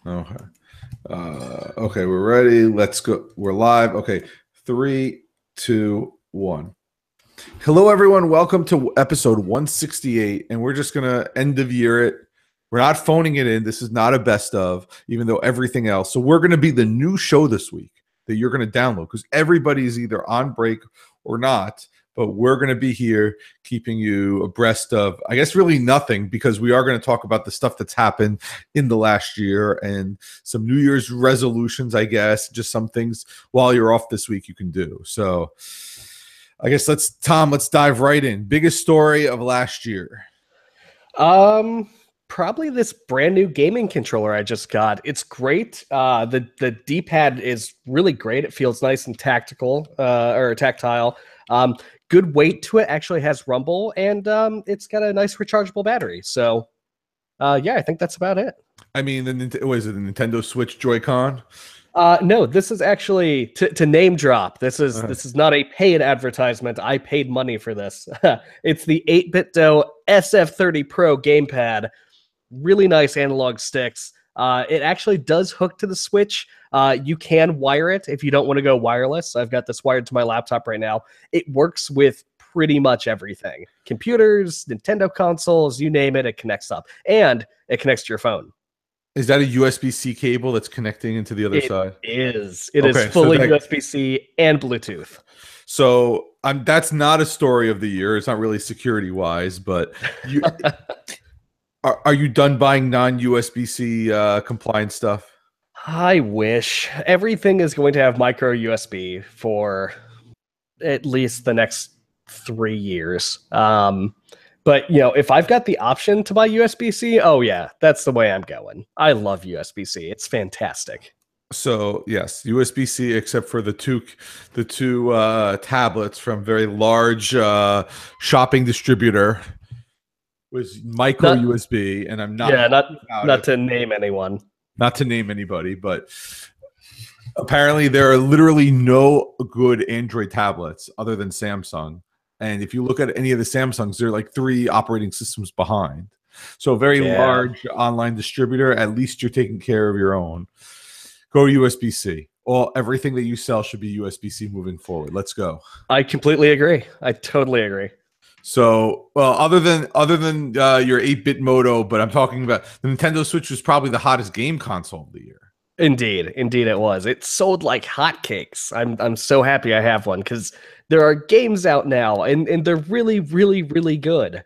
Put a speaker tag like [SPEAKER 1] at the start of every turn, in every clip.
[SPEAKER 1] Okay. Okay, we're ready. Let's go. We're live. Okay. Three, two, one. Hello, everyone. Welcome to episode 168. And we're just going to end of year it. We're not phoning it in. This is not a best of, even though everything else. So we're going to be the new show this week that you're going to download because everybody's either on break or not. But we're going to be here keeping you abreast of, I guess, really nothing, because we are going to talk about the stuff that's happened in the last year and some New Year's resolutions, I guess, just some things while you're off this week you can do. So I guess let's dive right in. Biggest story of last year.
[SPEAKER 2] Probably this brand new gaming controller I just got. It's great. The D-pad is really great. It feels nice and tactical, or tactile. Good weight to it. Actually has rumble, and it's got a nice rechargeable battery. So, yeah, I think that's about it.
[SPEAKER 1] I mean, what is it, the Nintendo Switch Joy-Con?
[SPEAKER 2] No, this is actually to name drop. This is not a paid advertisement. I paid money for this. It's the 8BitDo SF30 Pro gamepad. Really nice analog sticks. It actually does hook to the Switch. You can wire it if you don't want to go wireless. I've got this wired to my laptop right now. It works with pretty much everything. Computers, Nintendo consoles, you name it, it connects up. And it connects to your phone.
[SPEAKER 1] Is that a USB-C cable that's connecting into the other side?
[SPEAKER 2] It is fully USB-C and Bluetooth.
[SPEAKER 1] So that's not a story of the year. It's not really security-wise, but are you done buying non-USB-C compliant stuff?
[SPEAKER 2] I wish. Everything is going to have micro USB for at least the next 3 years. But, if I've got the option to buy USB-C, oh yeah, that's the way I'm going. I love USB-C. It's fantastic.
[SPEAKER 1] So yes, USB-C, except for the two tablets from very large shopping distributor, was micro USB, and I'm not.
[SPEAKER 2] Yeah, not to name anyone.
[SPEAKER 1] Not to name anybody, but apparently there are literally no good Android tablets other than Samsung. And if you look at any of the Samsungs, they're like 3 operating systems behind. So a very large online distributor, at least you're taking care of your own. Go USB-C. Everything that you sell should be USB-C moving forward. Let's go.
[SPEAKER 2] I completely agree. I totally agree.
[SPEAKER 1] So, well, other than your 8-bit Moto, but I'm talking about the Nintendo Switch was probably the hottest game console of the year.
[SPEAKER 2] Indeed it was. It sold like hotcakes. I'm so happy I have one because there are games out now, and they're really, really, really good.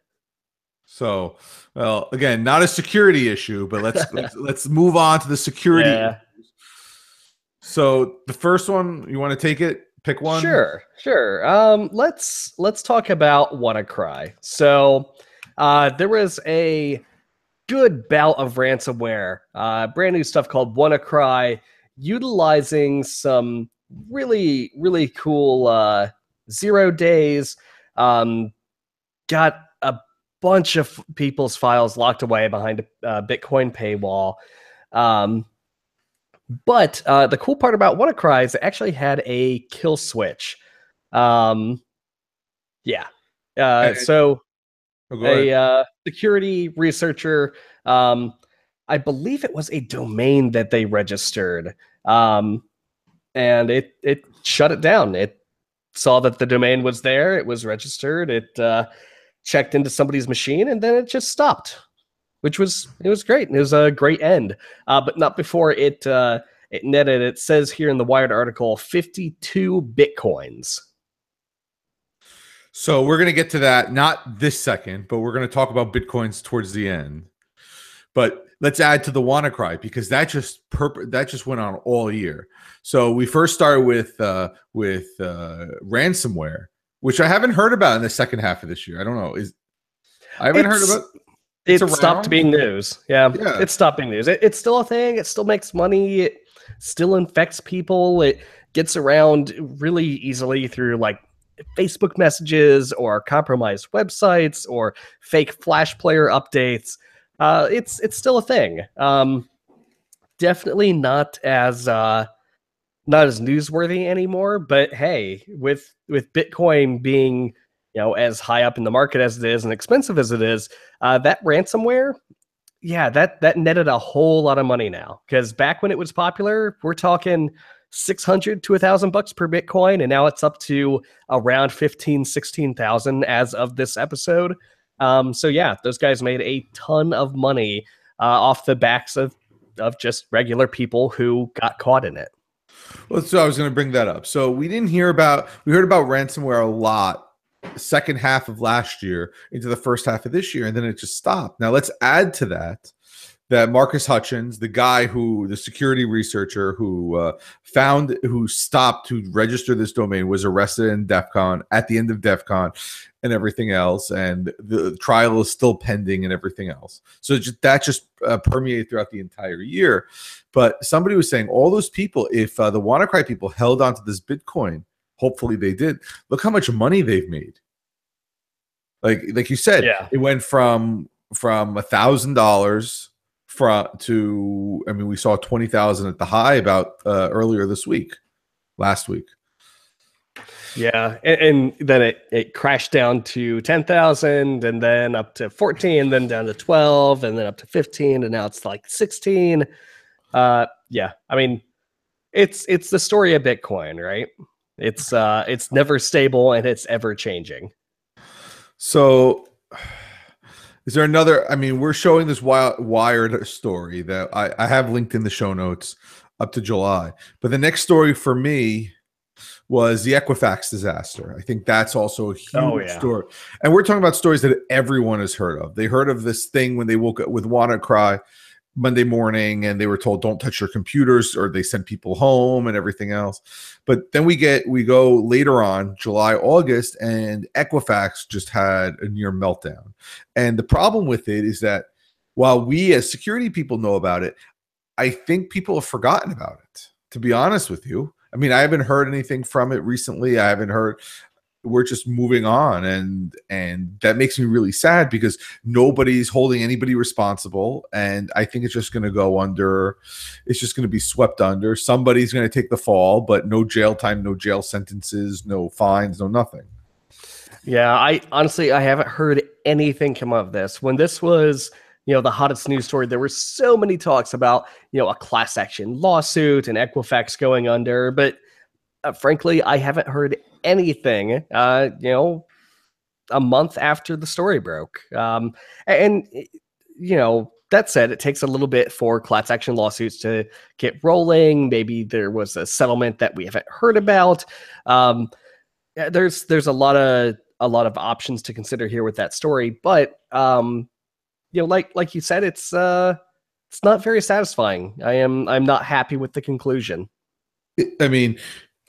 [SPEAKER 1] So, well, again, not a security issue, but let's move on to the security issues. So, the first one, you want to take it? Pick one?
[SPEAKER 2] Sure. Let's talk about WannaCry. So, there was a good bout of ransomware, brand new stuff called WannaCry, utilizing some really, really cool 0 days. Got a bunch of people's files locked away behind a Bitcoin paywall. But the cool part about WannaCry is it actually had a kill switch. So a security researcher, I believe it was a domain that they registered, and it shut it down. It saw that the domain was there, it was registered, it checked into somebody's machine, and then it just stopped. It was great. It was a great end, but not before it netted. It says here in the Wired article, 52 Bitcoins.
[SPEAKER 1] So we're going to get to that, not this second, but we're going to talk about Bitcoins towards the end. But let's add to the WannaCry, because that just went on all year. So we first started with ransomware, which I haven't heard about in the second half of this year. I don't know. I haven't heard about.
[SPEAKER 2] It stopped being news. Yeah, it stopped being news. It's still a thing. It still makes money. It still infects people. It gets around really easily through like Facebook messages or compromised websites or fake Flash player updates. It's still a thing. Definitely not as newsworthy anymore. But hey, with Bitcoin being as high up in the market as it is and expensive as it is, that ransomware, Yeah, that netted a whole lot of money now. Because back when it was popular, we're talking 600 to $1,000 per Bitcoin, and now it's up to around 15, 16,000 as of this episode. So yeah, those guys made a ton of money off the backs of just regular people who got caught in it.
[SPEAKER 1] Well, so I was going to bring that up. So we heard about ransomware a lot second half of last year into the first half of this year, and then it just stopped. Now let's add to that Marcus Hutchins, the security researcher who stopped to register this domain, was arrested in DEF CON at the end of DEF CON and everything else. And the trial is still pending and everything else. So that permeated throughout the entire year. But somebody was saying all those people, if the WannaCry people held onto this Bitcoin, hopefully they did, look how much money they've made. Like you said, It went from $1,000 to, I mean, we saw 20,000 at the high about earlier last week.
[SPEAKER 2] Yeah, and then it crashed down to 10,000, and then up to 14, and then down to 12, and then up to 15, and now it's like 16. Yeah, I mean, it's the story of Bitcoin, right? It's never stable and it's ever changing.
[SPEAKER 1] So is there another? I mean, we're showing this Wired story that I have linked in the show notes up to July. But the next story for me was the Equifax disaster. I think that's also a huge story. And we're talking about stories that everyone has heard of. They heard of this thing when they woke up with WannaCry Monday morning and they were told, don't touch your computers, or they sent people home and everything else. But then we go later on, July, August, and Equifax just had a near meltdown. And the problem with it is that while we as security people know about it, I think people have forgotten about it, to be honest with you. I mean, I haven't heard anything from it recently. I haven't heard. We're just moving on, and that makes me really sad because nobody's holding anybody responsible, and I think it's just going to go under. It's just going to be swept under. Somebody's going to take the fall, but no jail time, no jail sentences, no fines, no nothing.
[SPEAKER 2] Yeah, I haven't heard anything come of this. When this was, the hottest news story, there were so many talks about, a class action lawsuit and Equifax going under, but frankly, I haven't heard anything, a month after the story broke. And that said, it takes a little bit for class action lawsuits to get rolling. Maybe there was a settlement that we haven't heard about. There's a lot of options to consider here with that story, but like you said, it's not very satisfying. I'm not happy with the conclusion.
[SPEAKER 1] I mean,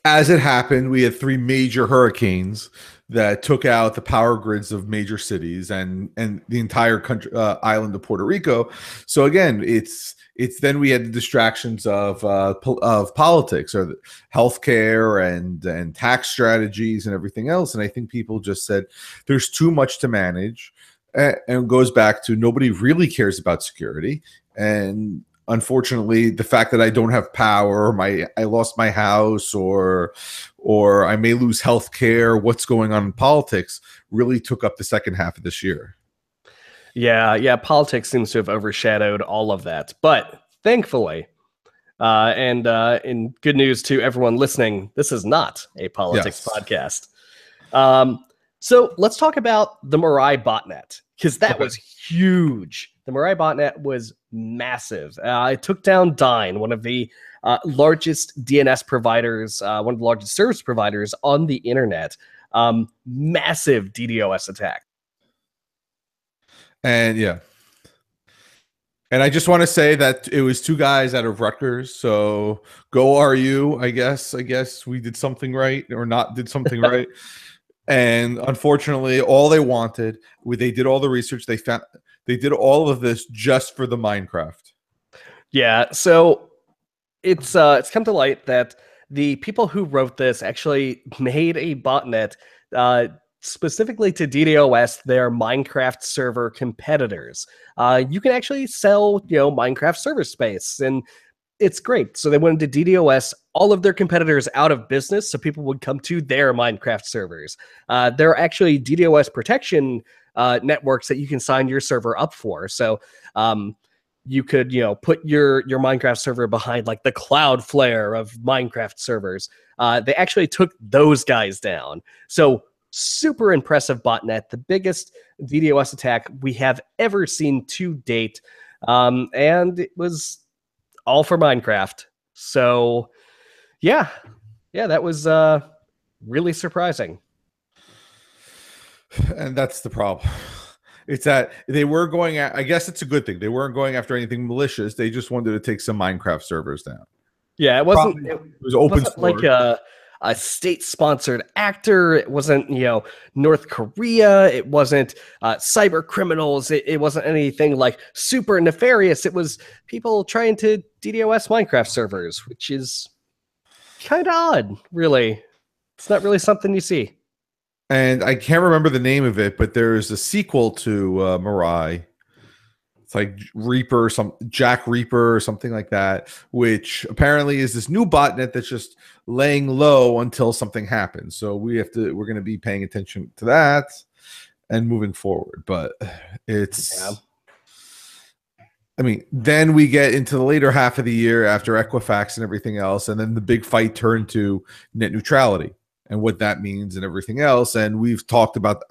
[SPEAKER 1] as it happened, we had 3 major hurricanes that took out the power grids of major cities and the entire country, island of Puerto Rico. So again, it's then we had the distractions of politics or healthcare and tax strategies and everything else. And I think people just said there's too much to manage, and it goes back to nobody really cares about security. And unfortunately, the fact that I don't have power, I lost my house, or I may lose health care, what's going on in politics really took up the second half of this year.
[SPEAKER 2] Yeah, politics seems to have overshadowed all of that. But thankfully, and in good news to everyone listening, this is not a politics podcast. So let's talk about the Mirai botnet, because that was huge. The Mirai botnet was massive. It took down Dyn, one of the largest DNS providers, one of the largest service providers on the internet. Massive DDoS attack.
[SPEAKER 1] And and I just want to say that it was 2 guys out of Rutgers. So go RU, I guess we did something right, or not did something right. And unfortunately, all they wanted, they did all the research, they did all of this just for the Minecraft.
[SPEAKER 2] Yeah, so it's come to light that the people who wrote this actually made a botnet specifically to DDoS their Minecraft server competitors. You can actually sell, Minecraft server space, and it's great. So they wanted to DDoS all of their competitors out of business so people would come to their Minecraft servers. There are actually DDoS protection networks that you can sign your server up for. So you could, put your Minecraft server behind like the Cloudflare of Minecraft servers. They actually took those guys down. So super impressive botnet, the biggest DDoS attack we have ever seen to date. And it was all for Minecraft. So yeah, that was really surprising.
[SPEAKER 1] And that's the problem. It's that they were going at, I guess it's a good thing. They weren't going after anything malicious. They just wanted to take some Minecraft servers down.
[SPEAKER 2] Yeah, it wasn't.
[SPEAKER 1] It was open source.
[SPEAKER 2] Like a state-sponsored actor. It wasn't, North Korea. It wasn't cyber criminals. It wasn't anything like super nefarious. It was people trying to DDoS Minecraft servers, which is kind of odd, really. It's not really something you see.
[SPEAKER 1] And I can't remember the name of it, but there's a sequel to Mirai. It's like Jack Reaper or something like that, which apparently is this new botnet that's just laying low until something happens. So we're going to be paying attention to that and moving forward. But I mean, then we get into the later half of the year after Equifax and everything else, and then the big fight turned to net neutrality and what that means and everything else. And we've talked about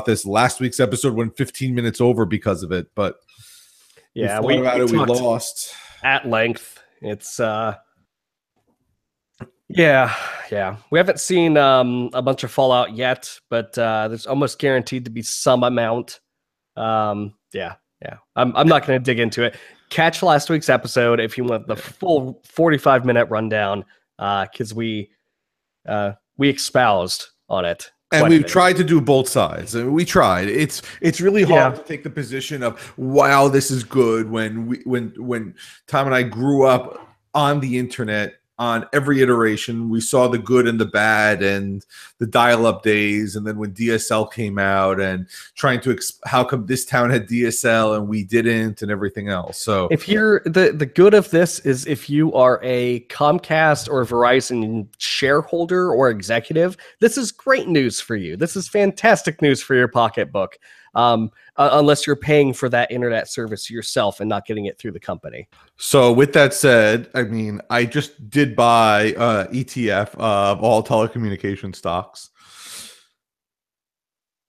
[SPEAKER 1] this last week's episode, went 15 minutes over because of it. But
[SPEAKER 2] yeah,
[SPEAKER 1] we lost
[SPEAKER 2] at length. It's yeah. We haven't seen a bunch of fallout yet, but there's almost guaranteed to be some amount. Yeah. I'm not going to dig into it. Catch last week's episode if you want the full 45-minute rundown, because we espoused on it.
[SPEAKER 1] And we've tried to do both sides. I mean, we tried. It's really hard to take the position of, wow, this is good, when Tom and I grew up on the internet, on every iteration. We saw the good and the bad and the dial-up days, and then when DSL came out and trying to how come this town had DSL and we didn't, and everything else. So
[SPEAKER 2] if you're the good of this is if you are a Comcast or Verizon shareholder or executive, this is great news for you. This is fantastic news for your pocketbook. Unless you're paying for that internet service yourself and not getting it through the company.
[SPEAKER 1] So with that said, I mean, I just did buy ETF of all telecommunication stocks,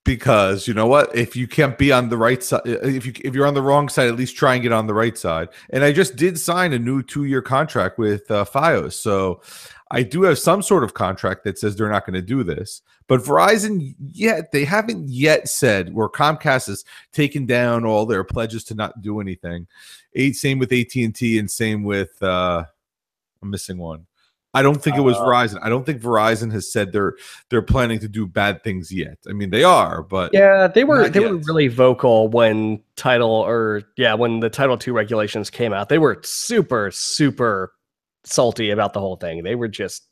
[SPEAKER 1] because you know what? If you can't be on the right side, if you're on the wrong side, at least try and get on the right side. And I just did sign a new 2-year contract with Fios. So I do have some sort of contract that says they're not going to do this. But Verizon, they haven't yet said, where Comcast has taken down all their pledges to not do anything. Same with AT&T and same with, I'm missing one. I don't think it was Verizon. I don't think Verizon has said they're planning to do bad things yet. I mean, they are, but
[SPEAKER 2] yeah, they were really vocal when the Title II regulations came out. They were super, super salty about the whole thing. They were just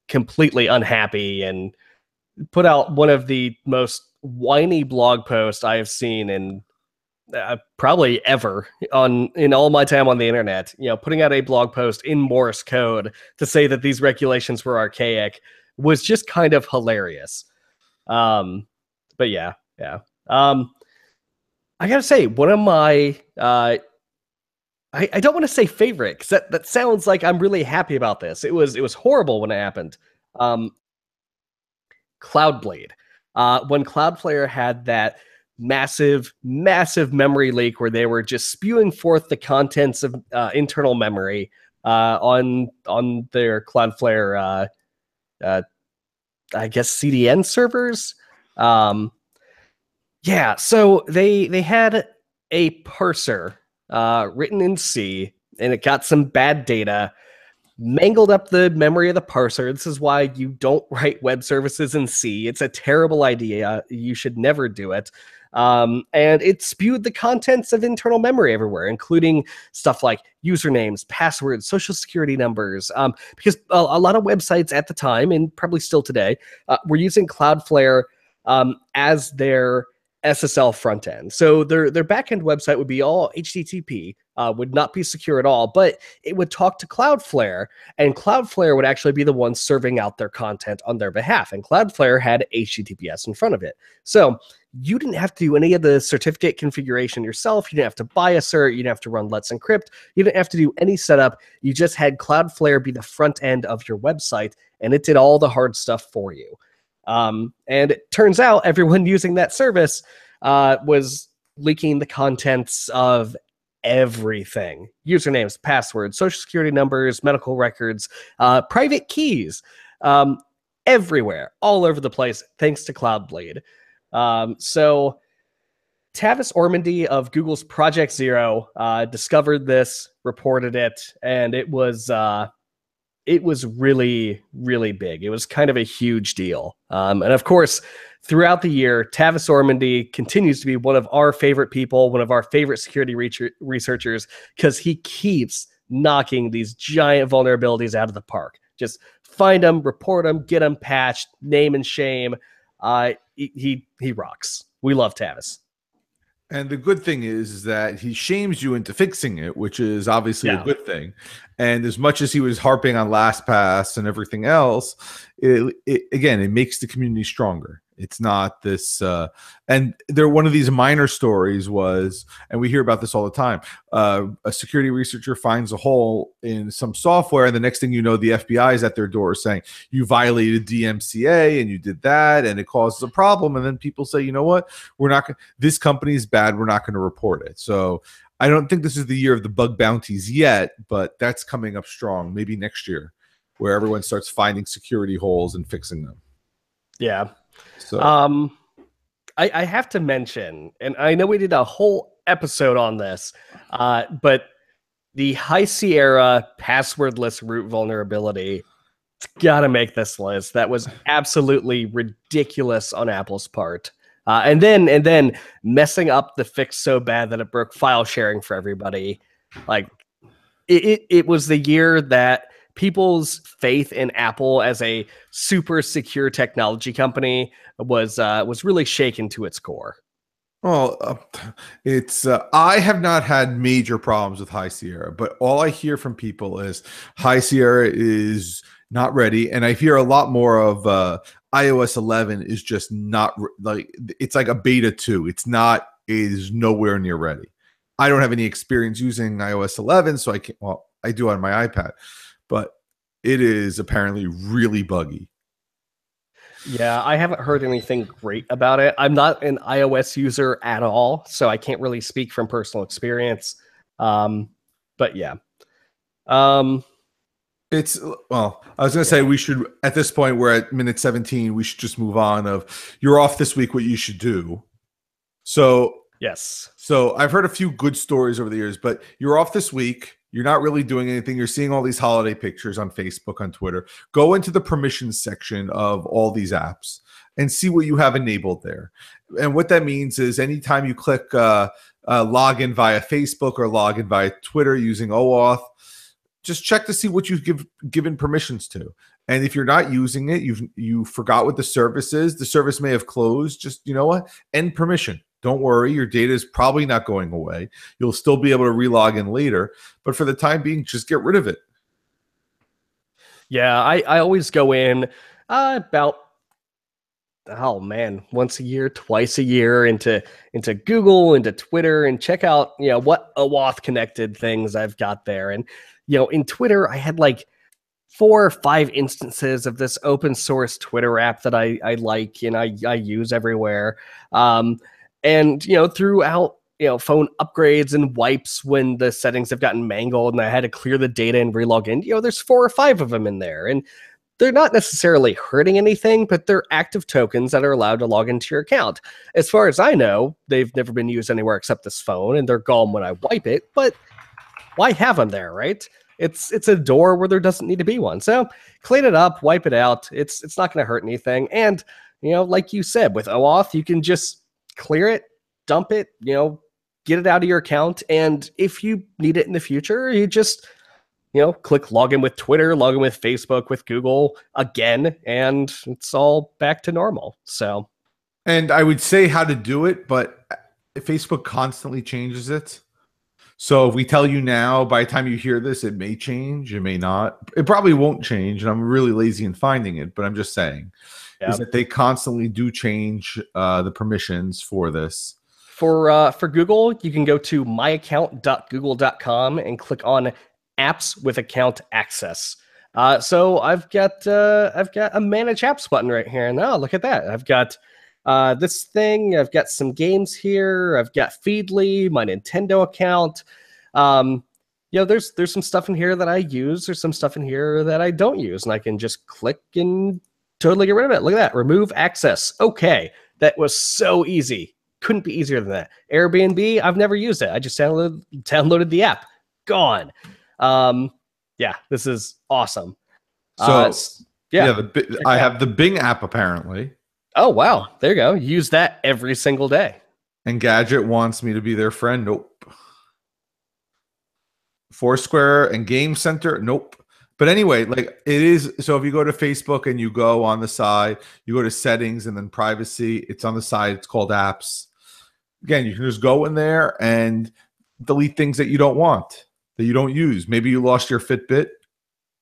[SPEAKER 2] completely unhappy and put out one of the most whiny blog posts I have seen in probably ever in all my time on the internet. Putting out a blog post in Morse code to say that these regulations were archaic was just kind of hilarious. But yeah. I gotta say, one of my I don't want to say favorite, because that sounds like I'm really happy about this. It was horrible when it happened. Cloudblade. When Cloudflare had that massive memory leak where they were just spewing forth the contents of internal memory on their Cloudflare, I guess CDN servers. So they had a parser written in C, and it got some bad data, mangled up the memory of the parser. This is why you don't write web services in C. It's a terrible idea. You should never do it. And it spewed the contents of internal memory everywhere, including stuff like usernames, passwords, social security numbers, because a lot of websites at the time, and probably still today, were using Cloudflare as their SSL front end. So their backend website would be all HTTP, would not be secure at all, but it would talk to Cloudflare, and Cloudflare would actually be the one serving out their content on their behalf. And Cloudflare had HTTPS in front of it. So you didn't have to do any of the certificate configuration yourself. You didn't have to buy a cert. You didn't have to run Let's Encrypt. You didn't have to do any setup. You just had Cloudflare be the front end of your website, and it did all the hard stuff for you. And it turns out everyone using that service was leaking the contents of everything: usernames, passwords, social security numbers, medical records, private keys, everywhere, all over the place, thanks to Cloudbleed. So Tavis Ormandy of Google's Project Zero discovered this, reported it, and it was really, really big. It was kind of a huge deal. And of course, throughout the year, Tavis Ormandy continues to be one of our favorite people, one of our favorite security researchers, because he keeps knocking these giant vulnerabilities out of the park. Just find them, report them, get them patched, name and shame. He rocks. We love Tavis.
[SPEAKER 1] And the good thing is that he shames you into fixing it, which is obviously a good thing. And as much as he was harping on LastPass and everything else, it makes the community stronger. It's not this, and one of these minor stories was, and we hear about this all the time, a security researcher finds a hole in some software, and the next thing you know, the FBI is at their door saying, you violated DMCA and you did that, and it causes a problem. And then people say, you know what, this company is bad, we're not going to report it. So I don't think this is the year of the bug bounties yet, but that's coming up strong, maybe next year, where everyone starts finding security holes and fixing them.
[SPEAKER 2] Yeah.
[SPEAKER 1] So
[SPEAKER 2] I have to mention, and I know we did a whole episode on this, but the High Sierra passwordless root vulnerability, it's got to make this list. That was absolutely ridiculous on Apple's part. And then messing up the fix so bad that it broke file sharing for everybody. Like it was the year that people's faith in Apple as a super secure technology company was really shaken to its core.
[SPEAKER 1] Well, I have not had major problems with High Sierra, but all I hear from people is High Sierra is not ready, and I hear a lot more of iOS 11 is just not it's like a beta 2. It is nowhere near ready. I don't have any experience using iOS 11, so I can't. Well, I do on my iPad, but it is apparently really buggy.
[SPEAKER 2] Yeah, I haven't heard anything great about it. I'm not an iOS user at all, so I can't really speak from personal experience. But yeah.
[SPEAKER 1] I was going to say we should, at this point, we're at minute 17. We should just move on you're off this week, what you should do. So,
[SPEAKER 2] yes.
[SPEAKER 1] So I've heard a few good stories over the years, but you're off this week. You're not really doing anything. You're seeing all these holiday pictures on Facebook, on Twitter. Go into the permissions section of all these apps and see what you have enabled there. And what that means is anytime you click login via Facebook or login via Twitter using OAuth, just check to see what you've given permissions to. And if you're not using it, you forgot what the service is. The service may have closed. Just, you know what? End permission. Don't worry, your data is probably not going away. You'll still be able to relog in later, but for the time being, just get rid of it.
[SPEAKER 2] Yeah, I always go in about, once a year, twice a year into Google, into Twitter, and check out, what OAuth connected things I've got there. And, in Twitter, I had like 4 or 5 instances of this open source Twitter app that I like and I use everywhere. And, throughout, phone upgrades and wipes when the settings have gotten mangled and I had to clear the data and relog in, there's 4 or 5 of them in there. And they're not necessarily hurting anything, but they're active tokens that are allowed to log into your account. As far as I know, they've never been used anywhere except this phone, and they're gone when I wipe it. But why have them there, right? It's a door where there doesn't need to be one. So clean it up, wipe it out. It's not going to hurt anything. And, like you said, with OAuth, you can just clear it, dump it, get it out of your account. And if you need it in the future, you just, click login with Twitter, login with Facebook, with Google again, and it's all back to normal. So
[SPEAKER 1] And I would say how to do it, but Facebook constantly changes it. So if we tell you now, by the time you hear this, it may change, it may not. It probably won't change, and I'm really lazy in finding it, but I'm just saying is that they constantly do change the permissions for this.
[SPEAKER 2] For Google, you can go to myaccount.google.com and click on apps with account access. So I've got a manage apps button right here, and look at that. I've got this thing. I've got some games here. I've got Feedly, my Nintendo account. There's some stuff in here that I use. There's some stuff in here that I don't use, and I can just click and totally get rid of it. Look at that. Remove access. Okay, that was so easy. Couldn't be easier than that. Airbnb, I've never used it. I just downloaded the app. Gone. Yeah, this is awesome.
[SPEAKER 1] So I have the Bing app apparently.
[SPEAKER 2] Oh wow, there you go. Use that every single day.
[SPEAKER 1] And Gadget wants me to be their friend. Nope. Foursquare and Game Center. Nope. But anyway, like it is. So if you go to Facebook and you go on the side, you go to settings and then privacy, it's on the side. It's called apps. Again, you can just go in there and delete things that you don't want, that you don't use. Maybe you lost your Fitbit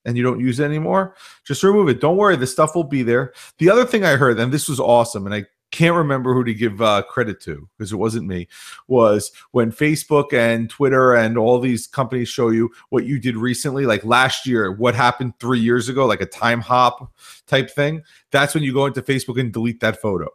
[SPEAKER 1] and you don't use it anymore. Just remove it. Don't worry. The stuff will be there. The other thing I heard, and this was awesome, and I can't remember who to give credit to because it wasn't me, was when Facebook and Twitter and all these companies show you what you did recently, like last year, what happened 3 years ago, like a time hop type thing. That's when you go into Facebook and delete that photo.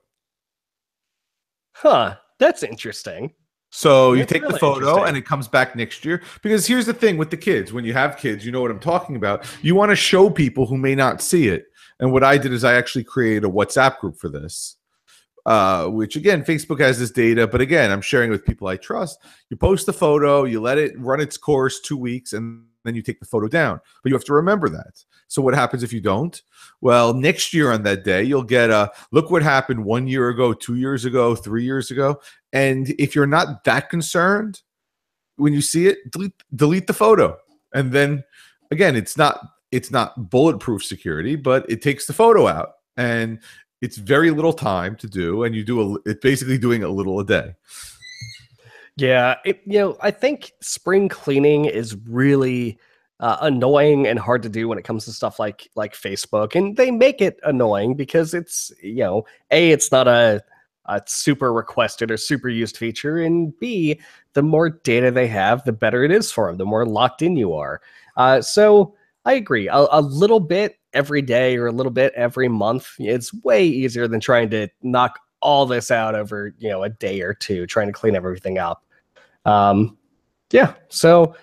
[SPEAKER 2] Huh. That's interesting.
[SPEAKER 1] So you take the photo and it comes back next year. Because here's the thing with the kids. When you have kids, you know what I'm talking about. You want to show people who may not see it. And what I did is I actually created a WhatsApp group for this. Which again, Facebook has this data, but again, I'm sharing it with people I trust. You post the photo, you let it run its course 2 weeks, and then you take the photo down. But you have to remember that. So what happens if you don't? Well, next year on that day, you'll get a look what happened 1 year ago, 2 years ago, 3 years ago. And if you're not that concerned, when you see it, delete the photo. And then again, it's not bulletproof security, but it takes the photo out. And it's very little time to do, and it's basically doing a little a day.
[SPEAKER 2] Yeah, I think spring cleaning is really annoying and hard to do when it comes to stuff like Facebook, and they make it annoying because it's it's not a super requested or super used feature, and B, the more data they have, the better it is for them, the more locked in you are. So I agree. A little bit every day or a little bit every month, it's way easier than trying to knock all this out over, a day or two, trying to clean everything up. Yeah. So,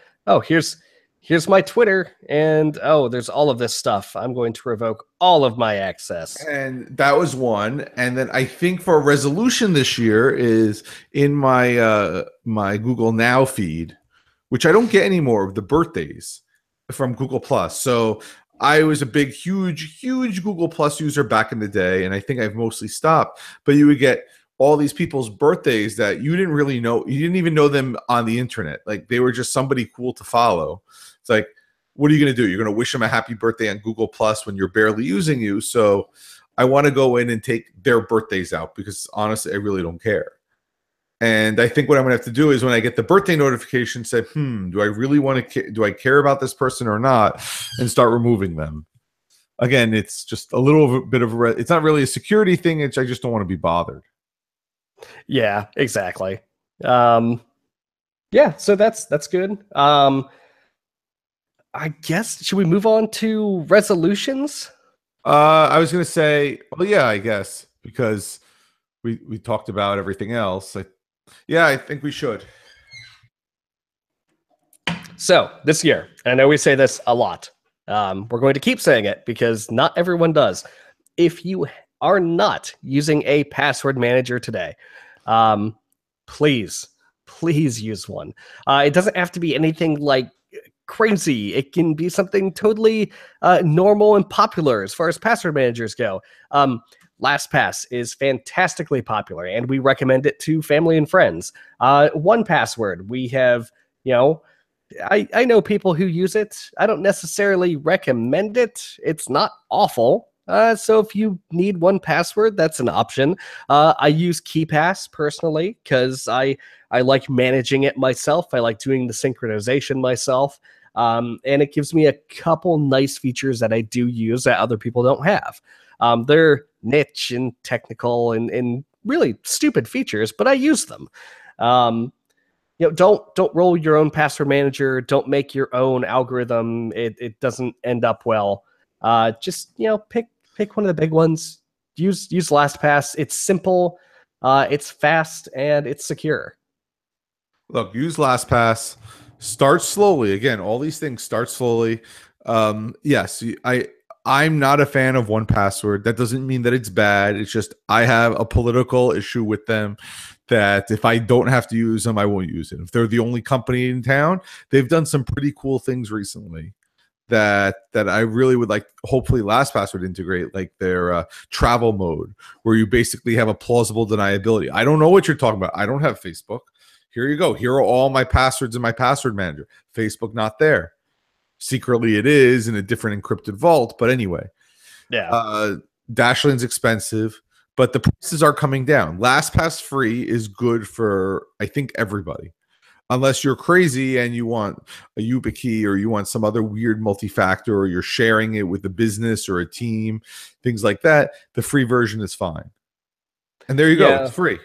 [SPEAKER 2] here's my Twitter, and there's all of this stuff. I'm going to revoke all of my access.
[SPEAKER 1] And that was one. And then I think for a resolution this year is in my my Google Now feed, which I don't get anymore of the birthdays from Google Plus. So I was a big, huge Google Plus user back in the day, and I think I've mostly stopped. But you would get all these people's birthdays that you didn't really know. You didn't even know them on the internet. Like they were just somebody cool to follow. It's like, what are you going to do? You're going to wish them a happy birthday on Google Plus when you're barely using you. So I want to go in and take their birthdays out because honestly, I really don't care. And I think what I'm going to have to do is when I get the birthday notification, say, do I really want to, do I care about this person or not? And start removing them. Again, it's just a little bit of it's not really a security thing. I just don't want to be bothered.
[SPEAKER 2] Yeah, exactly. Yeah, so that's good. I guess, should we move on to resolutions?
[SPEAKER 1] I was going to say, well, yeah, I guess, because we talked about everything else. I think we should.
[SPEAKER 2] So this year, and I know we say this a lot, we're going to keep saying it because not everyone does. If you are not using a password manager today, please use one. It doesn't have to be anything like crazy. It can be something totally normal and popular as far as password managers go. LastPass is fantastically popular, and we recommend it to family and friends. 1Password, we have, I know people who use it. I don't necessarily recommend it. It's not awful. So if you need one password, that's an option. I use KeePass personally because I like managing it myself. I like doing the synchronization myself. And it gives me a couple nice features that I do use that other people don't have. They're niche and technical and really stupid features, but I use them. Don't roll your own password manager. Don't make your own algorithm. It doesn't end up well. Just pick one of the big ones. Use LastPass. It's simple, it's fast, and it's secure.
[SPEAKER 1] Look, use LastPass. Start slowly. Again, all these things start slowly. Yes, I'm not a fan of 1Password. That doesn't mean that it's bad. It's just I have a political issue with them that if I don't have to use them, I won't use it. If they're the only company in town, they've done some pretty cool things recently that I really would like. Hopefully LastPass would integrate, like their travel mode, where you basically have a plausible deniability. I don't know what you're talking about. I don't have Facebook. Here you go. Here are all my passwords in my password manager. Facebook not there. Secretly it is in a different encrypted vault. But anyway,
[SPEAKER 2] yeah.
[SPEAKER 1] Dashlane expensive, but the prices are coming down. LastPass free is good for, I think, everybody. Unless you're crazy and you want a YubiKey or you want some other weird multi-factor, or you're sharing it with a business or a team, things like that, the free version is fine. And there you go. It's free.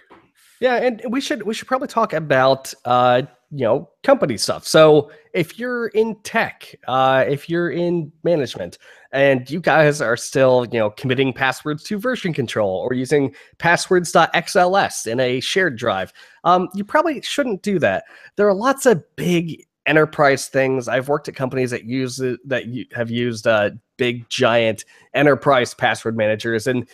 [SPEAKER 2] Yeah, and we should probably talk about company stuff. So if you're in tech, if you're in management, and you guys are still committing passwords to version control or using passwords.xls in a shared drive, you probably shouldn't do that. There are lots of big enterprise things. I've worked at companies that have used big giant enterprise password managers, and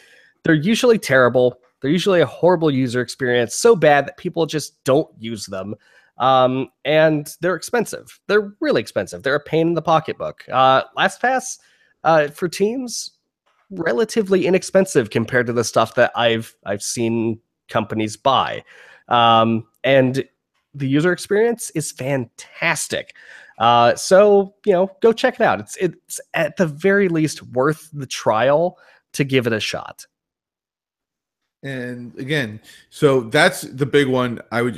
[SPEAKER 2] they're usually terrible. They're usually a horrible user experience, so bad that people just don't use them. And they're expensive. They're really expensive. They're a pain in the pocketbook. LastPass for teams, relatively inexpensive compared to the stuff that I've seen companies buy. And the user experience is fantastic. So go check it out. It's at the very least worth the trial to give it a shot.
[SPEAKER 1] And again, so that's the big one. I would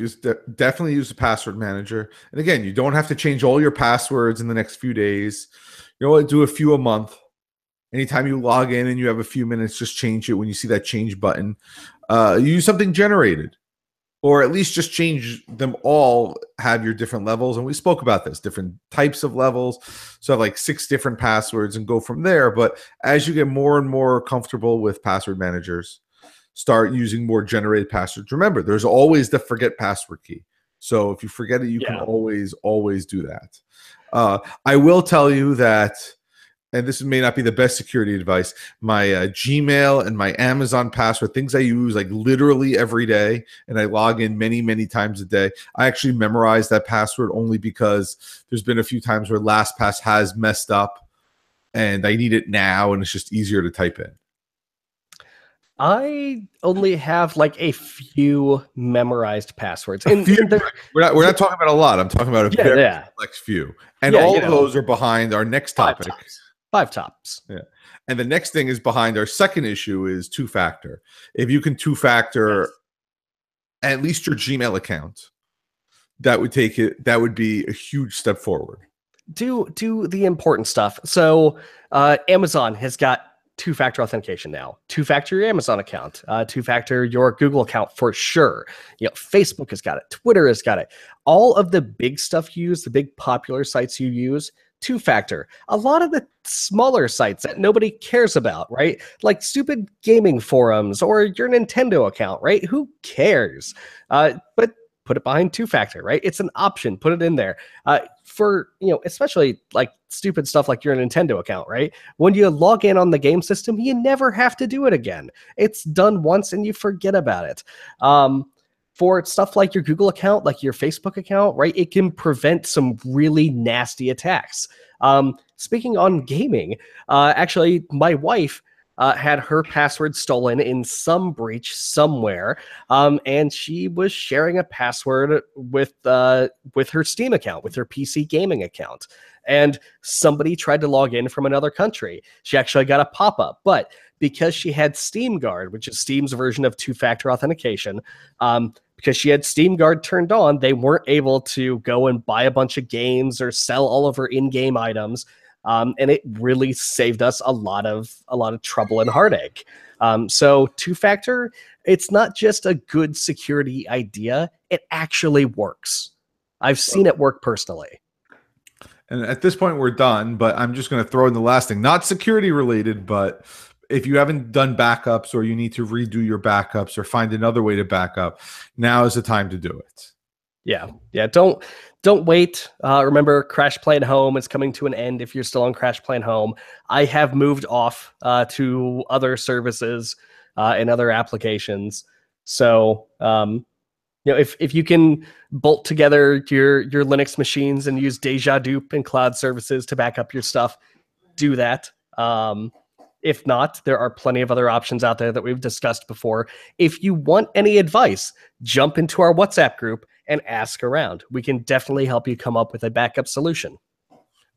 [SPEAKER 1] definitely use a password manager. And again, you don't have to change all your passwords in the next few days. You know what? Do a few a month. Anytime you log in and you have a few minutes, just change it when you see that change button. Use something generated, or at least just change them all, have your different levels. And we spoke about this, different types of levels. So have like 6 different passwords and go from there. But as you get more and more comfortable with password managers, start using more generated passwords. Remember, there's always the forget password key. So if you forget it, you can always do that. I will tell you that, and this may not be the best security advice, my Gmail and my Amazon password, things I use like literally every day, and I log in many, many times a day. I actually memorize that password only because there's been a few times where LastPass has messed up and I need it now, and it's just easier to type in.
[SPEAKER 2] I only have like a few memorized passwords.
[SPEAKER 1] We're not talking about a lot. I'm talking about a very complex few. And all of those are behind our next topic.
[SPEAKER 2] 5 tops.
[SPEAKER 1] Yeah. And the next thing is behind our second issue is 2-factor. If you can 2-factor at least your Gmail account, that would be a huge step forward.
[SPEAKER 2] Do the important stuff. So Amazon has got 2-factor authentication now. 2-factor your Amazon account. 2-factor your Google account for sure. Facebook has got it. Twitter has got it. All of the big stuff you use, the big popular sites you use, 2-factor. A lot of the smaller sites that nobody cares about, right? Like stupid gaming forums or your Nintendo account, right? Who cares? But put it behind 2-factor, right? It's an option. Put it in there. For, especially like stupid stuff like your Nintendo account, right? When you log in on the game system, you never have to do it again. It's done once and you forget about it. For stuff like your Google account, like your Facebook account, right? It can prevent some really nasty attacks. Speaking on gaming, actually, my wife had her password stolen in some breach somewhere, and she was sharing a password with her Steam account, with her PC gaming account. and somebody tried to log in from another country. She actually got a pop-up, but because she had SteamGuard, which is Steam's version of two-factor authentication, because she had SteamGuard turned on, they weren't able to go and buy a bunch of games or sell all of her in-game items. And it really saved us a lot of trouble and heartache. So two-factor, it's not just a good security idea, it actually works. I've seen it work personally.
[SPEAKER 1] And at this point, we're done, but I'm just going to throw in the last thing, not security related, but if you haven't done backups or you need to redo your backups or find another way to back up, now is the time to do it.
[SPEAKER 2] Yeah. Don't wait. Remember, Crash Plan Home is coming to an end if you're still on Crash Plan Home. I have moved off to other services and other applications. So, if you can bolt together your Linux machines and use Deja Dupe and cloud services to back up your stuff, do that. If not, there are plenty of other options out there that we've discussed before. If you want any advice, jump into our WhatsApp group and ask around. We can definitely help you come up with a backup solution.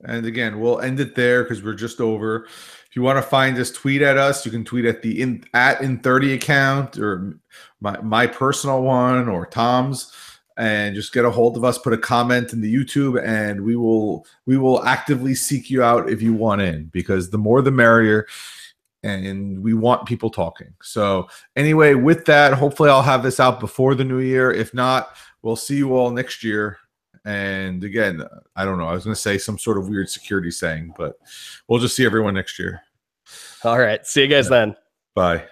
[SPEAKER 1] And again, we'll end it there because we're just over. If you want to find us, tweet at us. You can tweet at the in30 account or my personal one or Tom's, and just get a hold of us. Put a comment in the YouTube, and we will actively seek you out if you want in, because the more the merrier. And we want people talking. So anyway, with that, hopefully I'll have this out before the new year. If not, we'll see you all next year. And again, I don't know. I was going to say some sort of weird security saying, but we'll just see everyone next year.
[SPEAKER 2] All right. See you guys then.
[SPEAKER 1] Bye.